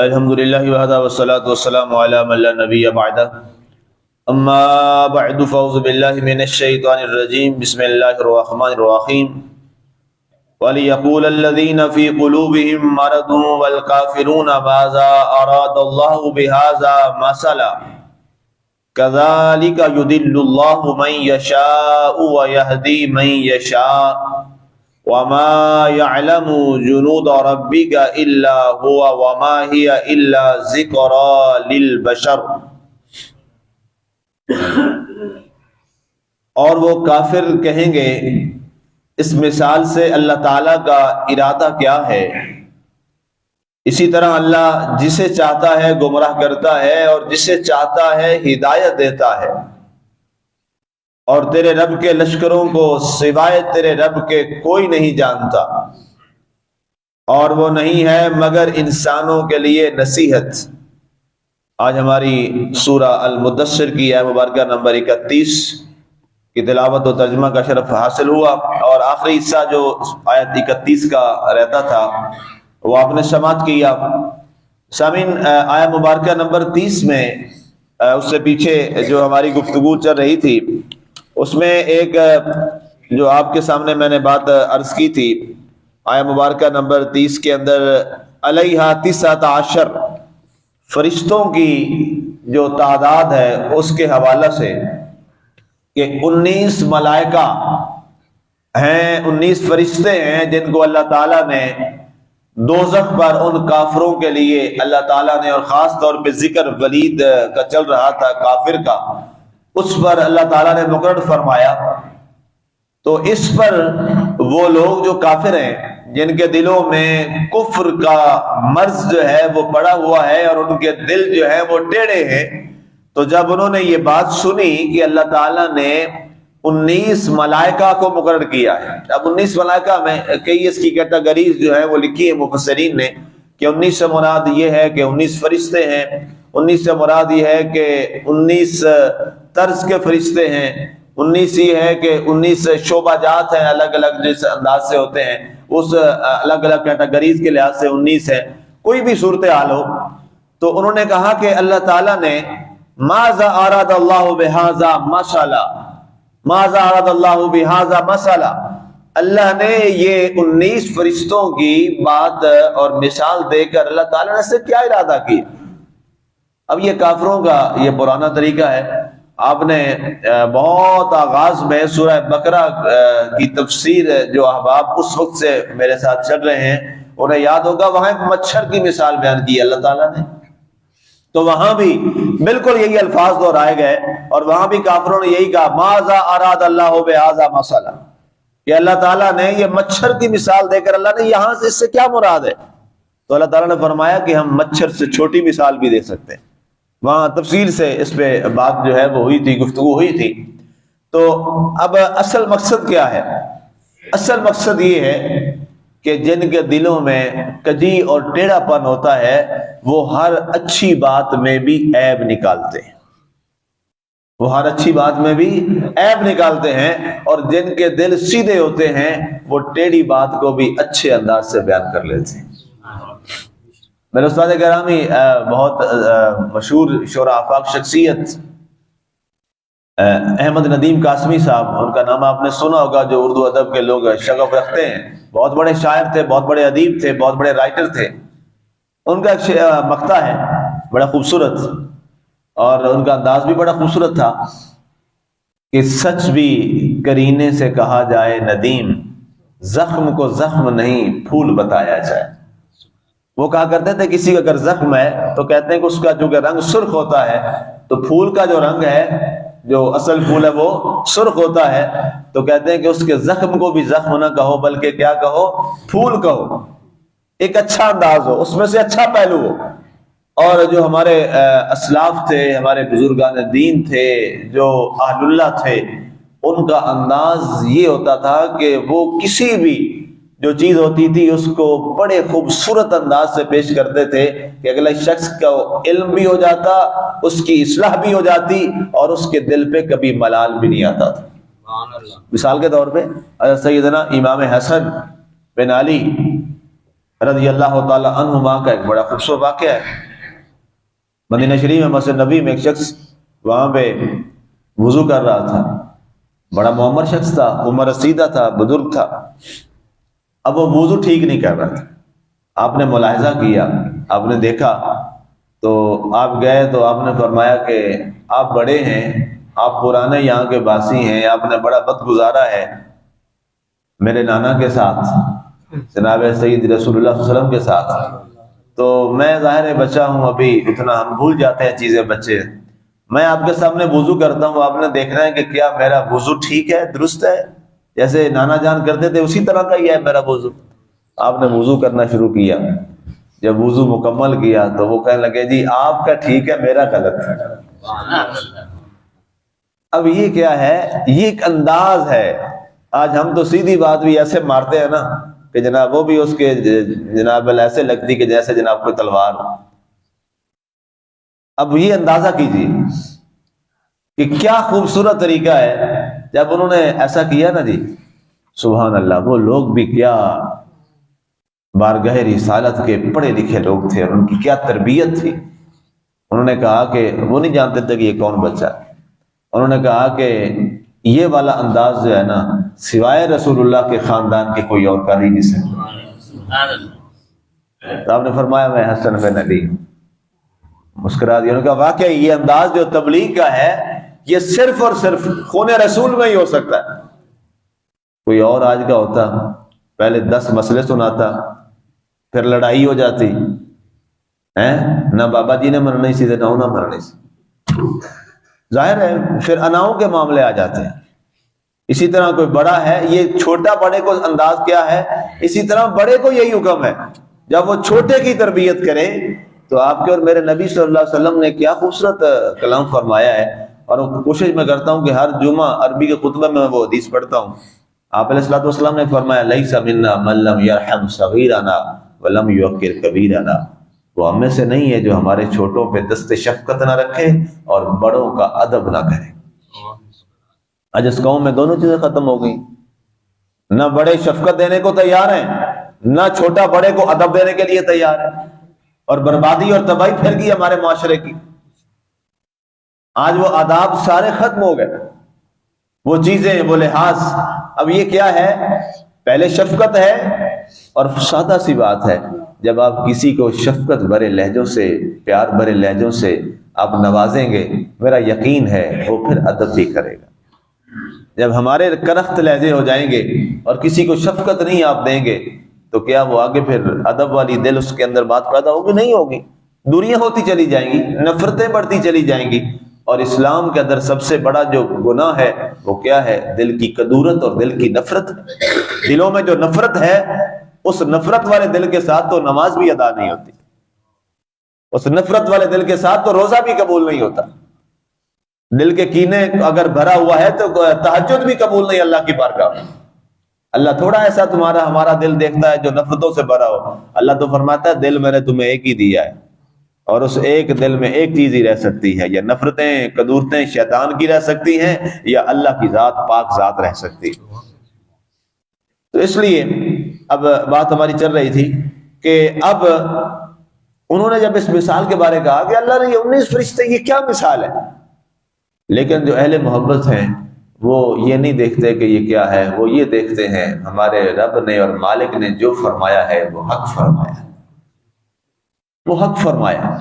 الحمد للہ وحدہ والصلاة والسلام علی من لا نبی بعدہ اما بعد فاعوذ باللہ من الشیطان الرجیم بسم اللہ الرحمن الرحیم وَلِيَقُولَ الَّذِينَ فِي قُلُوبِهِم مَّرَضٌ وَالْكَافِرُونَ مَاذَا أَرَادَ اللَّهُ بِهَذَا مَثَلًا كَذَلِكَ يُضِلُّ اللَّهُ مَن يَشَاءُ وَيَهْدِي مَن يَشَاءُ وَمَا يَعْلَمُ جُنُودَ رَبِّكَ إِلَّا هُوَ وَمَا هِيَ إِلَّا ذِكْرَىٰ لِلْبَشَرِ۔ اور وہ کافر کہیں گے اس مثال سے اللہ تعالیٰ کا ارادہ کیا ہے؟ اسی طرح اللہ جسے چاہتا ہے گمراہ کرتا ہے اور جسے چاہتا ہے ہدایت دیتا ہے، اور تیرے رب کے لشکروں کو سوائے تیرے رب کے کوئی نہیں جانتا، اور وہ نہیں ہے مگر انسانوں کے لیے نصیحت۔ آج ہماری سورہ المدثر کی آیت مبارکہ نمبر 31 کی تلاوت و ترجمہ کا شرف حاصل ہوا، اور آخری حصہ جو آیت 31 کا رہتا تھا وہ آپ نے سماعت کیا۔ سامعین، آیت مبارکہ نمبر 30 میں اس سے پیچھے جو ہماری گفتگو چل رہی تھی اس میں ایک جو آپ کے سامنے میں نے بات عرض کی تھی، آیت مبارکہ نمبر 30 کے اندر علیہا 19 فرشتوں کی جو تعداد ہے اس کے حوالہ سے کہ 19 ملائکہ ہیں، 19 فرشتے ہیں جن کو اللہ تعالیٰ نے دوزخ پر ان کافروں کے لیے اللہ تعالیٰ نے، اور خاص طور پہ ذکر ولید کا چل رہا تھا کافر کا، اس پر اللہ تعالیٰ نے مقرر فرمایا۔ تو اس پر وہ لوگ جو کافر ہیں، جن کے دلوں میں کفر کا مرض جو ہے وہ پڑا ہوا ہے اور ان کے دل جو ہے وہ ٹیڑھے ہیں، تو جب انہوں نے یہ بات سنی کہ اللہ تعالیٰ نے 19 ملائکہ کو مقرر کیا ہے، اب 19 ملائکہ میں کئی اس کی کیٹیگریز جو ہے وہ لکھی ہے مفسرین نے کہ 19 سے مراد یہ ہے کہ 19 فرشتے ہیں، 19 سے مراد یہ ہے کہ 19 طرز کے فرشتے ہیں، 19 یہ ہے کہ 19 شعبہ جات ہیں، الگ الگ جس انداز سے ہوتے ہیں، اس الگ الگ کیٹیگریز کے لحاظ سے 19 ہے، کوئی بھی صورتحال ہو۔ تو انہوں نے کہا کہ اللہ تعالیٰ نے ماذا اراد اللہ بہذا مثلا، ماذا اراد اللہ بہذا مثلا، اللہ نے یہ 19 فرشتوں کی بات اور مثال دے کر اللہ تعالیٰ نے سے کیا ارادہ کیا؟ اب یہ کافروں کا یہ پرانا طریقہ ہے۔ آپ نے بہت آغاز میں سورہ بقرہ کی تفسیر جو احباب اس وقت سے میرے ساتھ چل رہے ہیں انہیں یاد ہوگا، وہاں ایک مچھر کی مثال بیان کی اللہ تعالیٰ نے، تو وہاں بھی بالکل یہی الفاظ دہرائے گئے، اور وہاں بھی کافروں نے یہی کہا ماذا اراد اللہ بہذا مثلا، کہ اللہ تعالیٰ نے یہ مچھر کی مثال دے کر اللہ نے یہاں سے اس سے کیا مراد ہے؟ تو اللہ تعالیٰ نے فرمایا کہ ہم مچھر سے چھوٹی مثال بھی دے سکتے ہیں۔ وہاں تفصیل سے اس پہ بات جو ہے وہ ہوئی تھی، گفتگو ہوئی تھی۔ تو اب اصل مقصد کیا ہے؟ اصل مقصد یہ ہے کہ جن کے دلوں میں کجی اور ٹیڑھا پن ہوتا ہے وہ ہر اچھی بات میں بھی عیب نکالتے ہیں، وہ ہر اچھی بات میں بھی عیب نکالتے ہیں، اور جن کے دل سیدھے ہوتے ہیں وہ ٹیڑھی بات کو بھی اچھے انداز سے بیان کر لیتے ہیں۔ میرے استاد گرامی، بہت مشہور شعراء آفاق شخصیت احمد ندیم قاسمی صاحب، ان کا نام آپ نے سنا ہوگا، جو اردو ادب کے لوگ شغف رکھتے ہیں، بہت بڑے شاعر تھے، بہت بڑے ادیب تھے، بہت بڑے رائٹر تھے۔ ان کا ایک مقطع ہے بڑا خوبصورت، اور ان کا انداز بھی بڑا خوبصورت تھا کہ سچ بھی کرینے سے کہا جائے ندیم، زخم کو زخم نہیں پھول بتایا جائے۔ وہ کہا کرتے تھے کسی کا اگر زخم ہے تو کہتے ہیں کہ اس کا چونکہ رنگ سرخ ہوتا ہے، تو پھول کا جو رنگ ہے، جو اصل پھول ہے وہ سرخ ہوتا ہے، تو کہتے ہیں کہ اس کے زخم کو بھی زخم نہ کہو بلکہ کیا کہو؟ پھول کہو، ایک اچھا انداز ہو، اس میں سے اچھا پہلو ہو۔ اور جو ہمارے اسلاف تھے، ہمارے بزرگان دین تھے، جو اہل اللہ تھے، ان کا انداز یہ ہوتا تھا کہ وہ کسی بھی جو چیز ہوتی تھی اس کو بڑے خوبصورت انداز سے پیش کرتے تھے کہ اگلے شخص کا علم بھی ہو جاتا، اس کی اصلاح بھی ہو جاتی، اور اس کے دل پہ کبھی ملال بھی نہیں آتا تھا۔ مثال کے طور پہ حضرت سیدنا امام حسن بن علی رضی اللہ تعالی عنہما کا ایک بڑا خوبصورت واقعہ ہے۔ مدینہ شریف میں مسجد نبی میں ایک شخص وہاں پہ وضو کر رہا تھا، بڑا معمر شخص تھا، عمر رسیدہ تھا، بزرگ تھا۔ اب وہ وضو ٹھیک نہیں کر رہا تھا، آپ نے ملاحظہ کیا، آپ نے دیکھا، تو آپ گئے تو آپ نے فرمایا کہ آپ بڑے ہیں، آپ پرانے یہاں کے باسی ہیں، آپ نے بڑا وقت گزارا ہے میرے نانا کے ساتھ، جناب سید رسول اللہ صلی اللہ علیہ وسلم کے ساتھ، تو میں ظاہر بچہ ہوں، ابھی اتنا ہم بھول جاتے ہیں چیزیں بچے، میں آپ کے سامنے وضو کرتا ہوں، آپ نے دیکھنا ہے کہ کیا میرا وضو ٹھیک ہے، درست ہے، جیسے نانا جان کرتے تھے اسی طرح کا ہی ہے میرا وضو۔ آپ نے وضو کرنا شروع کیا، جب وضو مکمل کیا تو وہ کہنے لگے جی آپ کا ٹھیک ہے، میرا غلط ہے۔ اب یہ کیا ہے؟ یہ ایک انداز ہے۔ آج ہم تو سیدھی بات بھی ایسے مارتے ہیں نا کہ جناب وہ بھی اس کے جناب ایسے لگتی کہ جیسے جناب کوئی تلوار ہو۔ اب یہ اندازہ کیجیے کہ کیا خوبصورت طریقہ ہے جب انہوں نے ایسا کیا نا جی، سبحان اللہ، وہ لوگ بھی کیا بارگاہ رسالت کے پڑھے لکھے لوگ تھے، اور ان کی کیا تربیت تھی۔ انہوں نے کہا کہ وہ نہیں جانتے تھے کہ یہ کون بچہ ہے، انہوں نے کہا کہ یہ والا انداز جو ہے نا سوائے رسول اللہ کے خاندان کے کوئی اور کر ہی نہیں سکتا۔ تو آپ نے فرمایا میں حسن بن علی، مسکرا دیا۔ انہوں نے کہا واقعی یہ انداز جو تبلیغ کا ہے یہ صرف اور صرف خون رسول میں ہی ہو سکتا ہے۔ کوئی اور آج کا ہوتا پہلے 10 مسئلے سناتا، پھر لڑائی ہو جاتی، نہ بابا جی نے مرنے سی نہ نہ مرنے سی، ظاہر ہے پھر اناؤں کے معاملے آ جاتے ہیں۔ اسی طرح کوئی بڑا ہے، یہ چھوٹا بڑے کو انداز کیا ہے، اسی طرح بڑے کو یہی حکم ہے جب وہ چھوٹے کی تربیت کرے۔ تو آپ کے اور میرے نبی صلی اللہ علیہ وسلم نے کیا خوبصورت کلام فرمایا ہے، اور کوشش میں کرتا ہوں کہ ہر جمعہ عربی کے خطبہ میں وہ حدیث پڑھتا ہوں۔ آپ علیہ الصلوۃ والسلام نے فرمایا لیس منا من لم یرحم صغیرنا ولم یوقر کبیرنا، وہ ہم میں سے نہیں ہے جو ہمارے چھوٹوں پہ دست شفقت نہ رکھے اور بڑوں کا ادب نہ کرے۔ آج اس قوم میں دونوں چیزیں ختم ہو گئی، نہ بڑے شفقت دینے کو تیار ہیں، نہ چھوٹا بڑے کو ادب دینے کے لیے تیار ہے، اور بربادی اور تباہی پھیل گئی ہمارے معاشرے کی۔ آج وہ آداب سارے ختم ہو گئے، وہ چیزیں، وہ لحاظ۔ اب یہ کیا ہے؟ پہلے شفقت ہے، اور سادہ سی بات ہے، جب آپ کسی کو شفقت بھرے لہجوں سے، پیار بھرے لہجوں سے آپ نوازیں گے، میرا یقین ہے وہ پھر ادب بھی کرے گا۔ جب ہمارے کرخت لہجے ہو جائیں گے اور کسی کو شفقت نہیں آپ دیں گے تو کیا وہ آگے پھر ادب والی دل اس کے اندر بات پیدا ہوگی؟ نہیں ہوگی، دوریاں ہوتی چلی جائیں گی، نفرتیں بڑھتی چلی جائیں گی۔ اور اسلام کے اندر سب سے بڑا جو گناہ ہے وہ کیا ہے؟ دل کی کدورت اور دل کی نفرت۔ دلوں میں جو نفرت ہے، اس نفرت والے دل کے ساتھ تو نماز بھی ادا نہیں ہوتی، اس نفرت والے دل کے ساتھ تو روزہ بھی قبول نہیں ہوتا۔ دل کے کینے اگر بھرا ہوا ہے تو تہجد بھی قبول نہیں اللہ کی بارگاہ میں۔ اللہ تھوڑا ایسا تمہارا ہمارا دل دیکھتا ہے جو نفرتوں سے بھرا ہو۔ اللہ تو فرماتا ہے دل میں نے تمہیں ایک ہی دیا ہے، اور اس ایک دل میں ایک چیز ہی رہ سکتی ہے، یا نفرتیں کدورتیں شیطان کی رہ سکتی ہیں، یا اللہ کی ذات پاک ذات رہ سکتی ہے۔ تو اس لیے اب بات ہماری چل رہی تھی کہ اب انہوں نے جب اس مثال کے بارے کہا کہ اللہ نے یہ 19 فرشتے، یہ کیا مثال ہے، لیکن جو اہل محبت ہیں وہ یہ نہیں دیکھتے کہ یہ کیا ہے، وہ یہ دیکھتے ہیں ہمارے رب نے اور مالک نے جو فرمایا ہے وہ حق فرمایا ہے، وہ حق فرمایا۔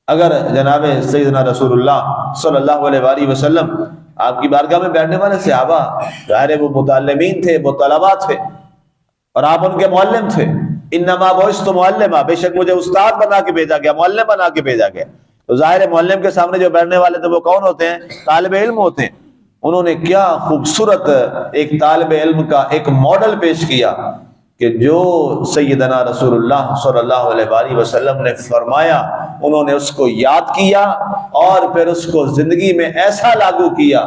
اگر جناب سیدنا رسول اللہ صلی اللہ علیہ وآلہ وسلم آپ کی بارگاہ میں بیٹھنے والے صحابہ ظاہر وہ متعلمین تھے، وہ طلباء تھے، اور آپ ان کے معلم تھے۔ انما بعثت معلما، بے شک مجھے استاد بنا کے بھیجا گیا، معلم بنا کے بھیجا گیا۔ تو ظاہر معلم کے سامنے جو بیٹھنے والے تھے وہ کون ہوتے ہیں؟ طالب علم ہوتے ہیں۔ انہوں نے کیا خوبصورت ایک طالب علم کا ایک ماڈل پیش کیا کہ جو سیدنا رسول اللہ صلی اللہ علیہ وآلہ وسلم نے فرمایا انہوں نے اس کو یاد کیا، اور پھر اس کو زندگی میں ایسا لاگو کیا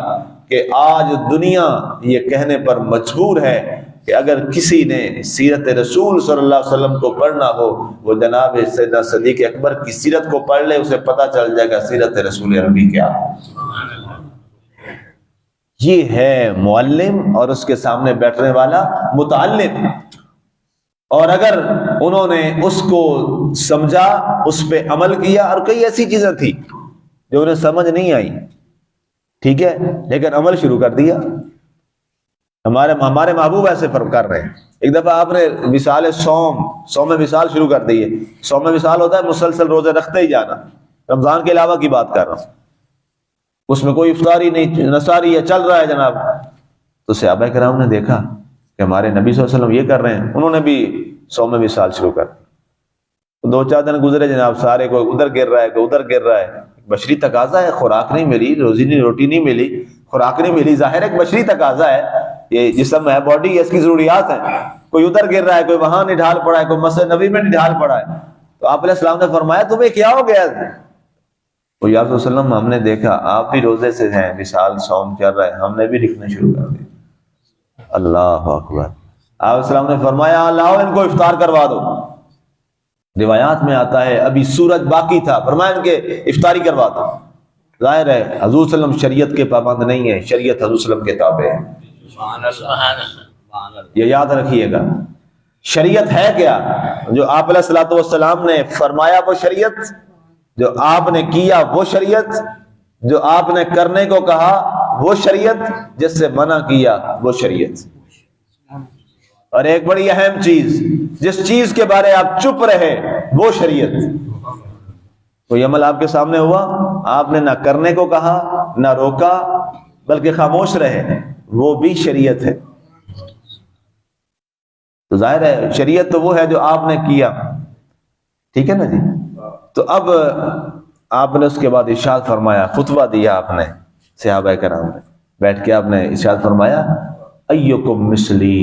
کہ آج دنیا یہ کہنے پر مجبور ہے کہ اگر کسی نے سیرت رسول صلی اللہ علیہ وسلم کو پڑھنا ہو وہ جناب سیدنا صدیق اکبر کی سیرت کو پڑھ لے، اسے پتہ چل جائے گا سیرت رسول عربی کیا ہے۔ یہ ہے معلم اور اس کے سامنے بیٹھنے والا متعلم۔ اور اگر انہوں نے اس کو سمجھا، اس پہ عمل کیا، اور کئی ایسی چیزیں تھی جو انہیں سمجھ نہیں آئی، ٹھیک ہے، لیکن عمل شروع کر دیا۔ ہمارے محبوب ایسے فرق کر رہے ہیں۔ ایک دفعہ آپ نے مثال سوم میں مثال شروع کر دی ہے۔ سوم میں مثال ہوتا ہے مسلسل روزے رکھتے ہی جانا، رمضان کے علاوہ کی بات کر رہا ہوں، اس میں کوئی افطاری نہیں، نصاری ہے، چل رہا ہے جناب۔ تو صحابہ کرام نے دیکھا کہ ہمارے نبی صلی اللہ علیہ وسلم یہ کر رہے ہیں، انہوں نے بھی سوم میں مثال شروع کر دی۔ 2-4 دن گزرے جناب، سارے کوئی ادھر گر رہا ہے، کوئی ادھر گر رہا ہے۔ بشری تقاضا ہے، خوراک نہیں ملی، روٹی نہیں ملی، خوراک نہیں ملی، ظاہر ایک بشری تقاضا ہے، یہ جسم ہے، باڈی ہے، اس کی ضروریات ہیں۔ کوئی ادھر گر رہا ہے، کوئی وہاں نڈھال پڑا ہے، کوئی مسجد نبی میں نڈھال پڑا ہے۔ تو آپ علیہ السلام نے فرمایا تمہیں کیا ہو گیا؟ تو یا رسول اللہ صلی اللہ علیہ وسلم ہم نے دیکھا آپ بھی روزے سے ہیں، مثال صوم چل رہا ہے، ہم نے بھی لکھنا شروع کر دیا۔ اللہ اکبر۔ آپ علیہ السلام نے فرمایا لاؤ ان کو افطار کروا دو۔ روایات میں آتا ہے ابھی سورج باقی تھا، فرمایا ان کے افطاری کروا دو۔ ظاہر ہے حضور صلی اللہ علیہ وسلم شریعت کے پابند نہیں ہے، شریعت حضور صلی اللہ علیہ وسلم کے تابع ہے۔ یہ یاد رکھیے گا، شریعت ہے کیا؟ جو آپ علیہ الصلوۃ والسلام نے فرمایا وہ شریعت، جو آپ نے کیا وہ شریعت، جو آپ نے کرنے کو کہا وہ شریعت، جس سے منع کیا وہ شریعت۔ اور ایک بڑی اہم چیز، جس چیز کے بارے آپ چپ رہے وہ شریعت۔ کوئی عمل آپ کے سامنے ہوا، آپ نے نہ کرنے کو کہا نہ روکا بلکہ خاموش رہے، وہ بھی شریعت ہے۔ تو ظاہر ہے شریعت تو وہ ہے جو آپ نے کیا، ٹھیک ہے نا جی۔ تو اب آپ نے اس کے بعد ارشاد فرمایا، خطبہ دیا آپ نے، صحابہ کرام نے بیٹھ کے آپ نے ارشاد فرمایا ایکم مثلی،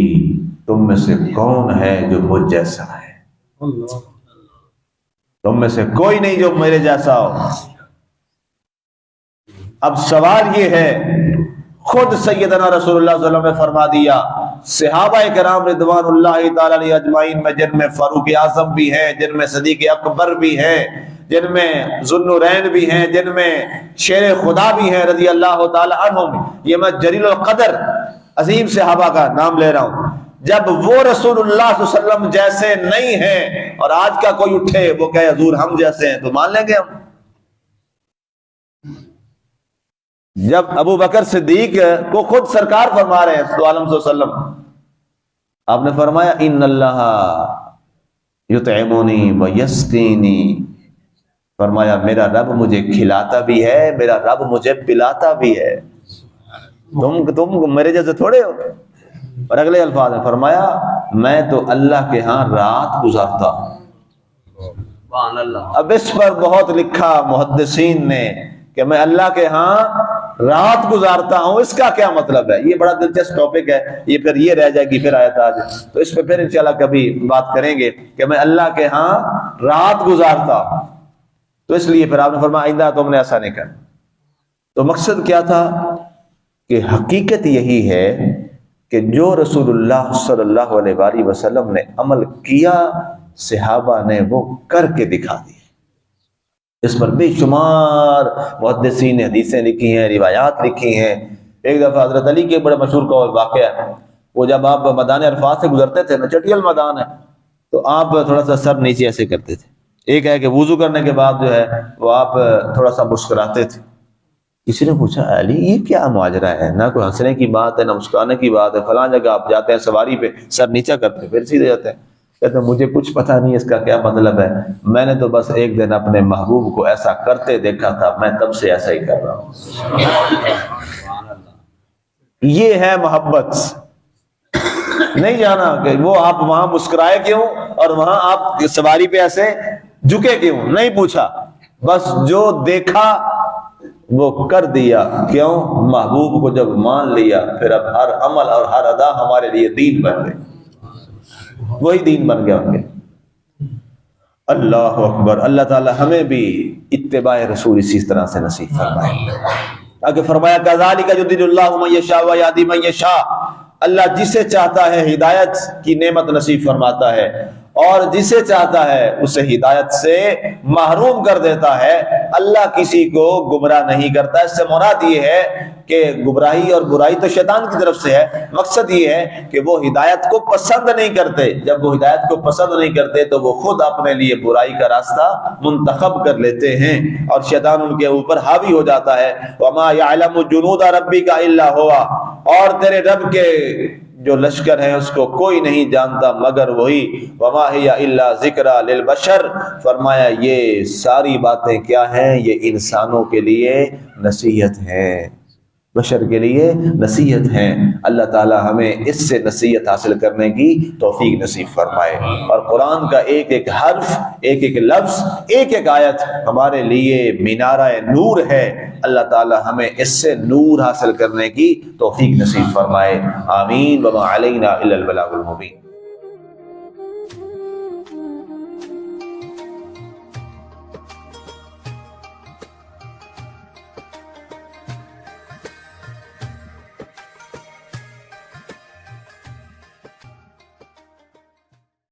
تم میں سے کون ہے جو مجھ جیسا ہے؟ تم میں سے کوئی نہیں جو میرے جیسا ہو۔ اب سوال یہ ہے، خود سیدنا رسول اللہ صلی اللہ علیہ وسلم نے فرما دیا، صحابہ کرام رضوان اللہ تعالی علیہ اجمعین میں جن میں فاروق اعظم بھی ہیں، جن میں صدیق اکبر بھی ہیں، جن میں ذوالنورین بھی ہیں، جن میں شیر خدا بھی ہیں رضی اللہ تعالی عنہم، یہ میں جلیل القدر عظیم صحابہ کا نام لے رہا ہوں، جب وہ رسول اللہ صلی اللہ علیہ وسلم جیسے نہیں ہیں اور آج کا کوئی اٹھے وہ کہے حضور ہم جیسے ہیں، تو مان لیں گے ہم؟ جب ابو بکر صدیق کو خود سرکار فرما رہے ہیں تو عالم صلی اللہ علیہ وسلم، آپ نے فرمایا ان اللہ یطعمنی ویسقینی، فرمایا میرا رب مجھے کھلاتا بھی ہے، میرا رب مجھے پلاتا بھی ہے، تم میرے جیسے تھوڑے ہو۔ اور اگلے الفاظ میں فرمایا میں تو اللہ کے ہاں رات گزارتا ہوں۔ اب اس پر بہت لکھا محدثین نے کہ میں اللہ کے ہاں رات گزارتا ہوں، اس کا کیا مطلب ہے؟ یہ بڑا دلچسپ ٹاپک ہے، یہ پھر یہ رہ جائے گی پھر آیت آج، تو اس پہ پھر انشاءاللہ کبھی بات کریں گے کہ میں اللہ کے ہاں رات گزارتا ہوں۔ تو اس لیے پھر آپ نے فرمایا آئندہ تم نے ایسا نہیں کرنا۔ تو مقصد کیا تھا کہ حقیقت یہی ہے کہ جو رسول اللہ صلی اللہ علیہ وآلہ وسلم نے عمل کیا، صحابہ نے وہ کر کے دکھا دیا۔ اس پر بے شمار محدثین نے حدیثیں لکھی ہیں، روایات لکھی ہیں۔ ایک دفعہ حضرت علی کے بڑے مشہور قول واقعہ ہے، وہ جب آپ میدان عرفات سے گزرتے تھے نا، چٹیل میدان ہے، تو آپ تھوڑا سا سر نیچے ایسے کرتے تھے۔ ایک ہے کہ وضو کرنے کے بعد جو ہے وہ آپ تھوڑا سا مسکراتے تھے۔ کسی نے پوچھا علی یہ کیا معاجرہ ہے؟ نہ کوئی ہنسنے کی بات ہے نہ مسکرانے کی بات ہے، فلاں جگہ آپ جاتے ہیں سواری پہ سر نیچا کرتے ہیں پھر سیدھے جاتے ہیں۔ کہتے ہیں مجھے کچھ پتہ نہیں اس کا کیا مطلب ہے، میں نے تو بس ایک دن اپنے محبوب کو ایسا کرتے دیکھا تھا، میں تب سے ایسا ہی کر رہا ہوں۔ یہ ہے محبت۔ نہیں جانا کہ وہ آپ وہاں مسکرائے کیوں اور وہاں آپ سواری پہ ایسے جھکے کیوں، نہیں پوچھا، بس جو دیکھا وہ کر دیا۔ کیوں؟ محبوب کو جب مان لیا پھر اب ہر عمل اور ہر ادا ہمارے لیے دین بن گئے، وہی دین بن گیا ان کے۔ اللہ اکبر۔ اللہ تعالی ہمیں بھی اتباع رسول اسی طرح سے نصیب فرمائے۔ آگے فرمایا کذالک یضل اللہ من یشاء ویہدی من یشاء، اللہ جسے چاہتا ہے ہدایت کی نعمت نصیب فرماتا ہے اور جسے چاہتا ہے اسے ہدایت سے محروم کر دیتا ہے۔ اللہ کسی کو گمراہ نہیں کرتا۔ اس سے مراد یہ ہے کہ گمراہی اور برائی تو شیطان کی طرف سے ہے، مقصد یہ ہے کہ وہ ہدایت کو پسند نہیں کرتے۔ جب وہ ہدایت کو پسند نہیں کرتے تو وہ خود اپنے لیے برائی کا راستہ منتخب کر لیتے ہیں اور شیطان ان کے اوپر حاوی ہو جاتا ہے۔ وَمَا يَعْلَمُ جُنُودَ رَبِّكَ إِلَّا هُوَ، اور تیرے رب کے جو لشکر ہیں اس کو کوئی نہیں جانتا مگر وہی۔ وَمَا هِيَ إِلَّا ذِكْرَى لِلْبَشَرِ، فرمایا یہ ساری باتیں کیا ہیں؟ یہ انسانوں کے لیے نصیحت ہے، بشر کے لیے نصیحت ہیں۔ اللہ تعالی ہمیں اس سے نصیحت حاصل کرنے کی توفیق نصیب فرمائے، اور قرآن کا ایک ایک حرف، ایک ایک لفظ، ایک ایک آیت ہمارے لیے مینارہ نور ہے۔ اللہ تعالی ہمیں اس سے نور حاصل کرنے کی توفیق نصیب فرمائے، آمین۔ وما علینا الا البلاغ المبین۔